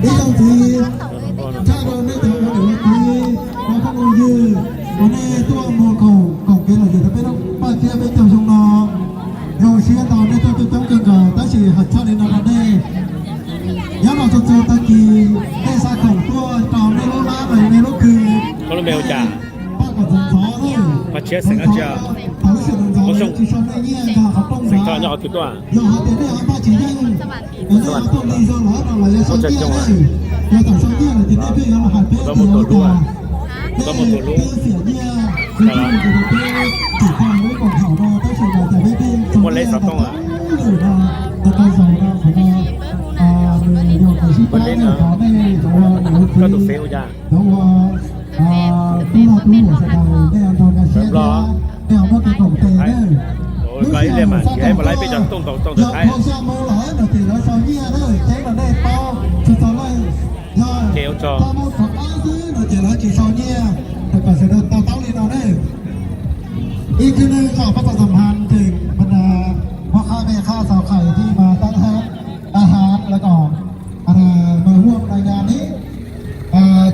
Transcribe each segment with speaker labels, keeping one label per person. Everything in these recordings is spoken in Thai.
Speaker 1: đi đâu thì cha đồ này thì có thể thì có các ngôi dư có này tua mồ cầu kia là gì đó biết không ba kia bên trong sông nó rồi xưa tàu này tôi trong kênh cờ ta chỉ hạt cho nên là đây nhớ vào cho ta kỳ đây xa khổng tua tàu này nó lá này này nó cứ
Speaker 2: có nó mèo trả
Speaker 1: ba còn gió thôi
Speaker 2: mà chết sẽ ngắt chờ có sông sẽ cho nhỏ thứ tòa
Speaker 1: giờ họ đến đây họ ba chỉ nhanh giờ họ không đi do nó là do sông kia đây giờ tổng sông kia là thì đây bây giờ là hạt
Speaker 2: có một tổ lúa có một tổ lúa một lấy sáu tông à vấn đề là có tổ phê ra rồi lấy lên mà cái mà lấy bây giờ tông từ thái kéo cho
Speaker 1: อีกคือหนึ่งข่าวประชาสัมพันธ์ถึงบรรดาพ่อค้าแม่ค้าสาวไข่ที่มาต้อนรับอาหารแล้วก็มาร่วมรายงานนี้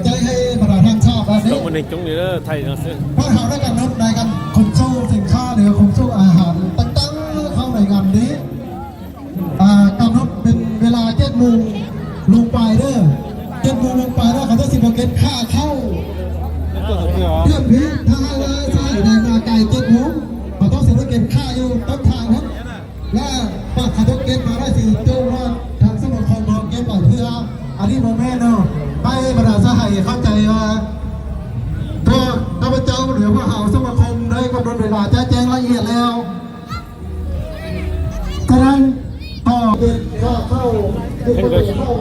Speaker 1: จะให้บรรดาท่านทราบแบบนี้
Speaker 2: ต้องมันในจงนี้แล้วไทยนะซึ่ง
Speaker 1: เพราะเขาได้กันในการขนส่งสินค้าหรือขนส่งอาหารต่างๆเข้าในงานนี้กำหนดเป็นเวลา7 โมงลงไปเด้อ7 โมงลงไปแล้วเขาจะ10 เก็บค่าเข้าเรื่องนี้ถ้าว่าใช่ในมาไกล7 โมงเขาต้องเสียเก็บค่าอยู่ต้นทางครับและปากเขาต้องเก็บมาได้สิโจ้ว่าทางสมาคมเราเก็บไปเพื่ออันนี้โมเมนต์เนาะให้บรรดาสหายเข้าใจว่าตัวข้าพเจ้าหรือว่าเฮาสมาคมได้กำหนดเวลาจะแจ้งละเอียดแล้วฉะนั้นต่อเป็นค่าเข้า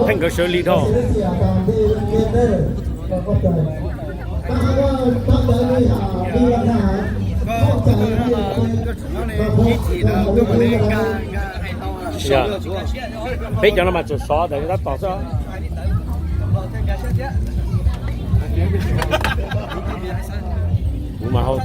Speaker 2: ท่านก็เชอรี่ท่อ
Speaker 1: เสียการที่เก็บได้เราเข้าใจถ้าว่าท่านใดมีปัญหาเข้าใจ
Speaker 2: bây giờ nó mà chụp xóa thì nó tỏ ra mà hôi